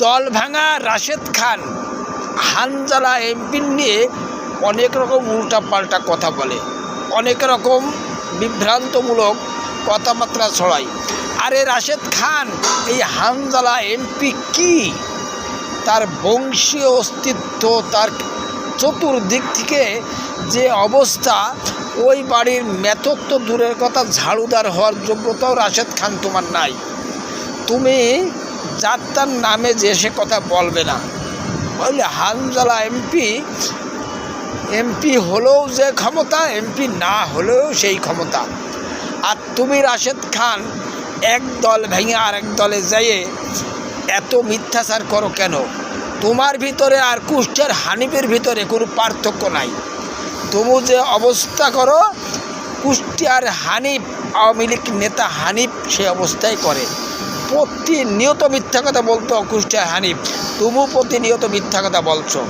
দল ভাঙা রাশেদ খান হানজালা এমপি নিয়ে অনেক রকম উল্টাপাল্টা কথা বলে, অনেক রকম বিভ্রান্তমূলক কথাবার্তা ছড়ায়। আরে রাশেদ খান এই হানজালা এমপি কি, তার বংশীয় অস্তিত্ব, তার চতুর্দিক থেকে যে অবস্থা, ওই বাড়ির মেথড তো দূরের কথা, ঝাড়ুদার হওয়ার যোগ্যতাও রাশেদ খান তোমার নাই। তুমি যাত্রার নামে যে সে কথা বলবে না। বললে হানজালা এমপি হলেও যে ক্ষমতা, এমপি না হলেও সেই ক্ষমতা। আর তুমি রাশেদ খান এক দল ভেঙে আরেক দলে যাইয়ে এত মিথ্যাচার করো কেন? তোমার ভিতরে আর কুষ্টিয়ার হানিফের ভিতরে কোনো পার্থক্য নাই। তুমি যে অবস্থা করো, কুষ্টিয়ার হানিফ, আওয়ামী লীগ নেতা হানিফ সে অবস্থায় করে। প্রতিনিয়ত মিথ্যা কথা বলতো কুষ্টিয়ার হানিফ, তুমিও প্রতিনিয়ত মিথ্যা কথা বলছো।